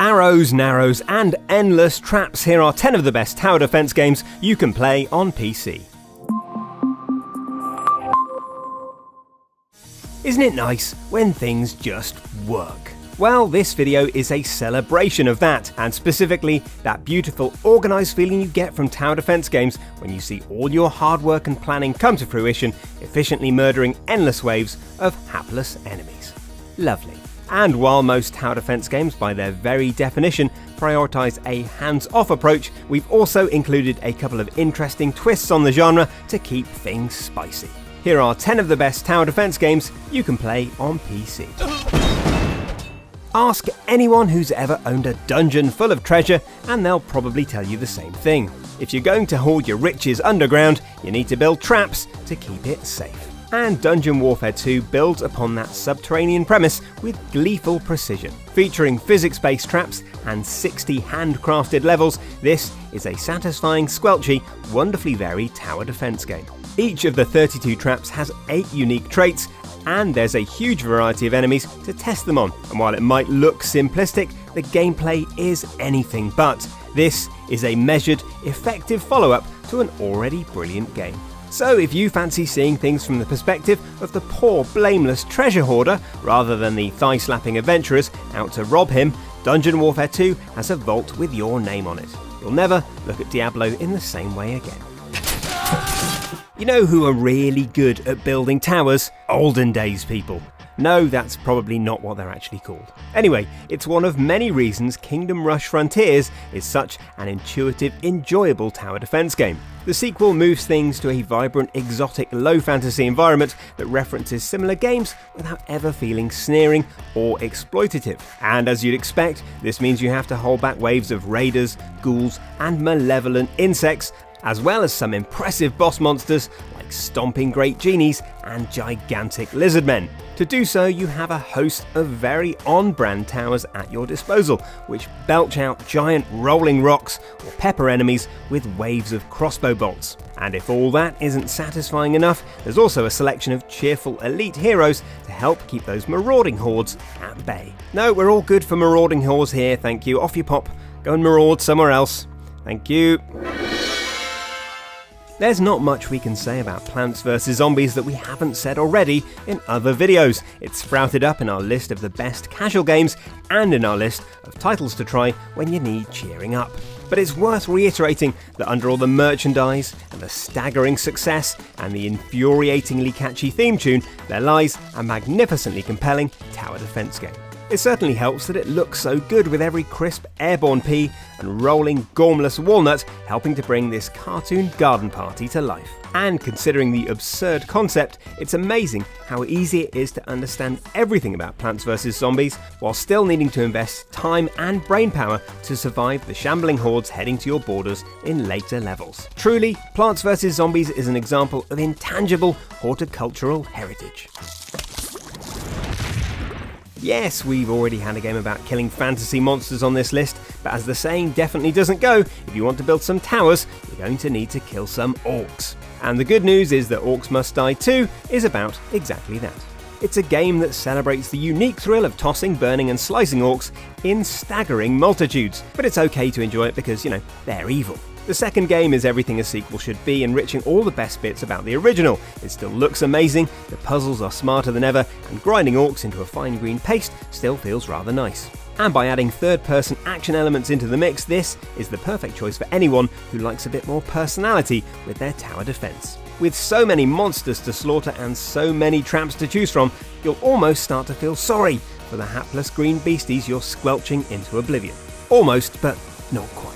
Arrows, narrows, and endless traps. Here are 10 of the best tower defense games you can play on PC. Isn't it nice when things just work? Well, this video is a celebration of that, and specifically that beautiful, organised feeling you get from tower defense games when you see all your hard work and planning come to fruition, efficiently murdering endless waves of hapless enemies. Lovely. And while most tower defense games, by their very definition, prioritise a hands-off approach, we've also included a couple of interesting twists on the genre to keep things spicy. Here are 10 of the best tower defense games you can play on PC. Ask anyone who's ever owned a dungeon full of treasure and they'll probably tell you the same thing. If you're going to hoard your riches underground, you need to build traps to keep it safe. And Dungeon Warfare 2 builds upon that subterranean premise with gleeful precision. Featuring physics-based traps and 60 handcrafted levels, this is a satisfying, squelchy, wonderfully varied tower defense game. Each of the 32 traps has 8 unique traits, and there's a huge variety of enemies to test them on. And while it might look simplistic, the gameplay is anything but. This is a measured, effective follow-up to an already brilliant game. So if you fancy seeing things from the perspective of the poor, blameless treasure hoarder, rather than the thigh-slapping adventurers out to rob him, Dungeon Warfare 2 has a vault with your name on it. You'll never look at Diablo in the same way again. You know who are really good at building towers? Olden days people. No, that's probably not what they're actually called. Anyway, it's one of many reasons Kingdom Rush Frontiers is such an intuitive, enjoyable tower defense game. The sequel moves things to a vibrant, exotic, low-fantasy environment that references similar games without ever feeling sneering or exploitative. And as you'd expect, this means you have to hold back waves of raiders, ghouls, and malevolent insects, as well as some impressive boss monsters like stomping great genies and gigantic lizard men. To do so, you have a host of very on-brand towers at your disposal, which belch out giant rolling rocks or pepper enemies with waves of crossbow bolts. And if all that isn't satisfying enough, there's also a selection of cheerful elite heroes to help keep those marauding hordes at bay. No, we're all good for marauding hordes here, thank you. Off you pop. Go and maraud somewhere else. Thank you. There's not much we can say about Plants vs Zombies that we haven't said already in other videos. It's sprouted up in our list of the best casual games and in our list of titles to try when you need cheering up. But it's worth reiterating that under all the merchandise and the staggering success and the infuriatingly catchy theme tune, there lies a magnificently compelling tower defense game. It certainly helps that it looks so good with every crisp airborne pea and rolling gormless walnut helping to bring this cartoon garden party to life. And considering the absurd concept, it's amazing how easy it is to understand everything about Plants vs Zombies while still needing to invest time and brain power to survive the shambling hordes heading to your borders in later levels. Truly, Plants vs Zombies is an example of intangible horticultural heritage. Yes, we've already had a game about killing fantasy monsters on this list, but as the saying definitely doesn't go, if you want to build some towers, you're going to need to kill some orcs. And the good news is that Orcs Must Die 2 is about exactly that. It's a game that celebrates the unique thrill of tossing, burning and slicing orcs in staggering multitudes, but it's okay to enjoy it because, they're evil. The second game is everything a sequel should be, enriching all the best bits about the original. It still looks amazing, the puzzles are smarter than ever, and grinding orcs into a fine green paste still feels rather nice. And by adding third-person action elements into the mix, this is the perfect choice for anyone who likes a bit more personality with their tower defense. With so many monsters to slaughter and so many traps to choose from, you'll almost start to feel sorry for the hapless green beasties you're squelching into oblivion. Almost, but not quite.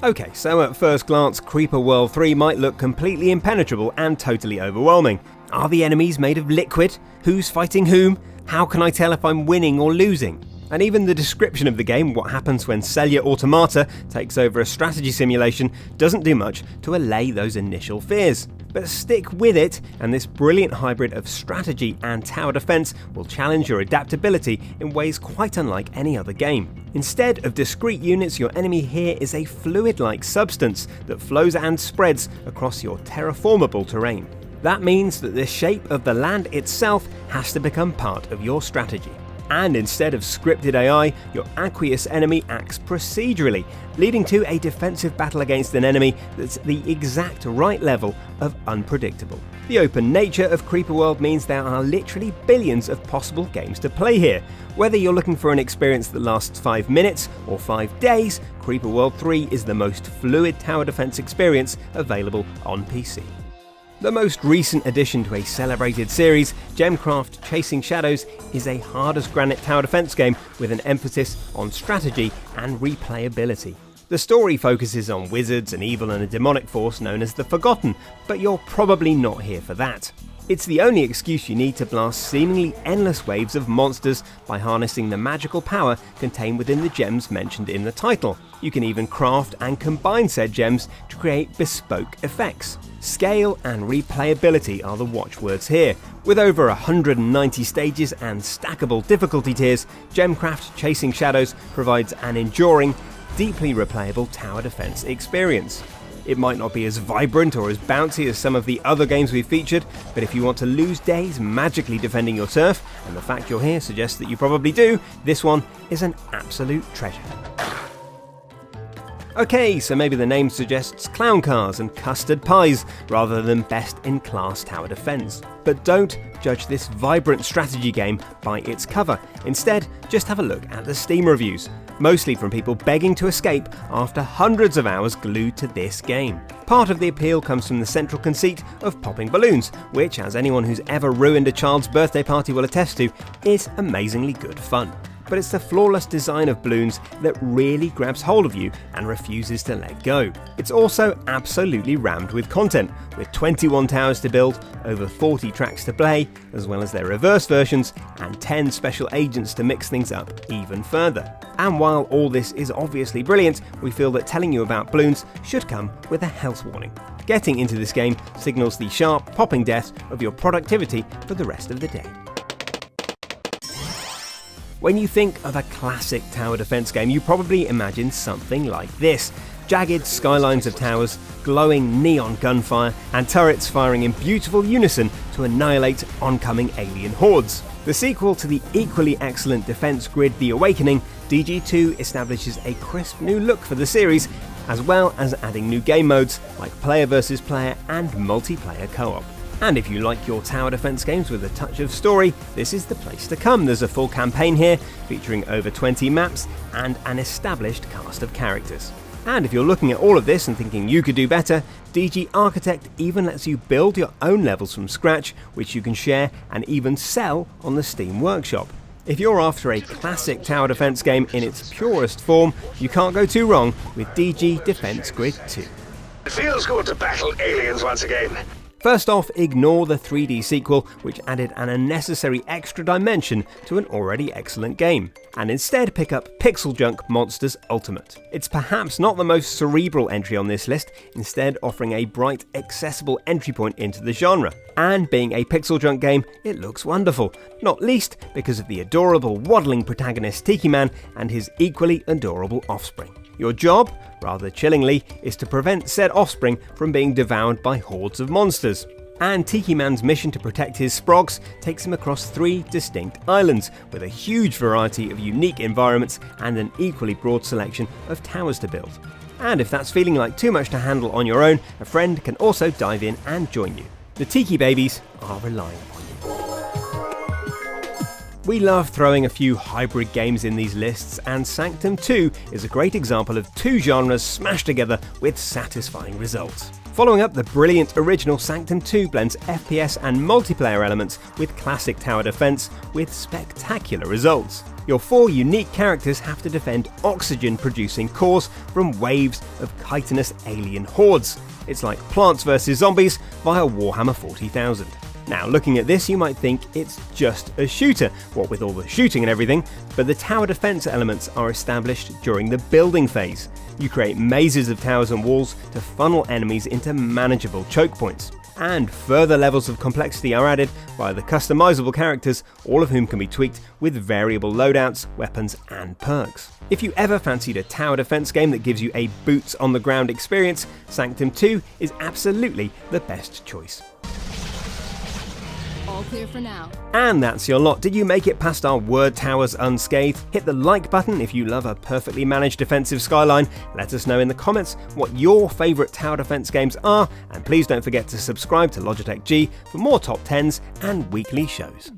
Okay, so at first glance, Creeper World 3 might look completely impenetrable and totally overwhelming. Are the enemies made of liquid? Who's fighting whom? How can I tell if I'm winning or losing? And even the description of the game, what happens when Cellular Automata takes over a strategy simulation, doesn't do much to allay those initial fears. But stick with it, and this brilliant hybrid of strategy and tower defense will challenge your adaptability in ways quite unlike any other game. Instead of discrete units, your enemy here is a fluid-like substance that flows and spreads across your terraformable terrain. That means that the shape of the land itself has to become part of your strategy. And instead of scripted AI, your aqueous enemy acts procedurally, leading to a defensive battle against an enemy that's the exact right level of unpredictable. The open nature of Creeper World means there are literally billions of possible games to play here. Whether you're looking for an experience that lasts 5 minutes or 5 days, Creeper World 3 is the most fluid tower defense experience available on PC. The most recent addition to a celebrated series, Gemcraft Chasing Shadows, is a hard as granite tower defense game with an emphasis on strategy and replayability. The story focuses on wizards, an evil and a demonic force known as the Forgotten, but you're probably not here for that. It's the only excuse you need to blast seemingly endless waves of monsters by harnessing the magical power contained within the gems mentioned in the title. You can even craft and combine said gems to create bespoke effects. Scale and replayability are the watchwords here. With over 190 stages and stackable difficulty tiers, Gemcraft Chasing Shadows provides an enduring, deeply replayable tower defense experience. It might not be as vibrant or as bouncy as some of the other games we've featured, but if you want to lose days magically defending your turf, and the fact you're here suggests that you probably do, this one is an absolute treasure. Okay, so maybe the name suggests clown cars and custard pies rather than best-in-class tower defense. But don't judge this vibrant strategy game by its cover. Instead, just have a look at the Steam reviews, mostly from people begging to escape after hundreds of hours glued to this game. Part of the appeal comes from the central conceit of popping balloons, which, as anyone who's ever ruined a child's birthday party will attest to, is amazingly good fun. But it's the flawless design of balloons that really grabs hold of you and refuses to let go. It's also absolutely rammed with content, with 21 towers to build, over 40 tracks to play, as well as their reverse versions, and 10 special agents to mix things up even further. And while all this is obviously brilliant, we feel that telling you about balloons should come with a health warning. Getting into this game signals the sharp, popping death of your productivity for the rest of the day. When you think of a classic tower defense game, you probably imagine something like this. Jagged skylines of towers, glowing neon gunfire, and turrets firing in beautiful unison to annihilate oncoming alien hordes. The sequel to the equally excellent defense grid The Awakening, DG2 establishes a crisp new look for the series, as well as adding new game modes like player versus player and multiplayer co-op. And if you like your tower defense games with a touch of story, this is the place to come. There's a full campaign here, featuring over 20 maps and an established cast of characters. And if you're looking at all of this and thinking you could do better, DG Architect even lets you build your own levels from scratch, which you can share and even sell on the Steam Workshop. If you're after a classic tower defense game in its purest form, you can't go too wrong with DG Defense Grid 2. It feels good to battle aliens once again. First off, ignore the 3D sequel, which added an unnecessary extra dimension to an already excellent game, and instead pick up PixelJunk Monsters Ultimate. It's perhaps not the most cerebral entry on this list, instead offering a bright, accessible entry point into the genre. And being a PixelJunk game, it looks wonderful, not least because of the adorable waddling protagonist Tiki Man and his equally adorable offspring. Your job, rather chillingly, is to prevent said offspring from being devoured by hordes of monsters. And Tiki Man's mission to protect his sprogs takes him across 3 distinct islands, with a huge variety of unique environments and an equally broad selection of towers to build. And if that's feeling like too much to handle on your own, a friend can also dive in and join you. The Tiki Babies are relying upon you. We love throwing a few hybrid games in these lists, and Sanctum II is a great example of 2 genres smashed together with satisfying results. Following up, the brilliant original Sanctum II blends FPS and multiplayer elements with classic tower defense with spectacular results. Your 4 unique characters have to defend oxygen-producing cores from waves of chitinous alien hordes. It's like Plants vs Zombies via Warhammer 40,000. Now, looking at this, you might think it's just a shooter, what with all the shooting and everything, but the tower defense elements are established during the building phase. You create mazes of towers and walls to funnel enemies into manageable choke points. And further levels of complexity are added via the customizable characters, all of whom can be tweaked with variable loadouts, weapons, and perks. If you ever fancied a tower defense game that gives you a boots on the ground experience, Sanctum II is absolutely the best choice. All clear for now. And that's your lot. Did you make it past our word towers unscathed? Hit the like button if you love a perfectly managed defensive skyline. Let us know in the comments what your favourite tower defence games are, and please don't forget to subscribe to Logitech G for more top 10s and weekly shows.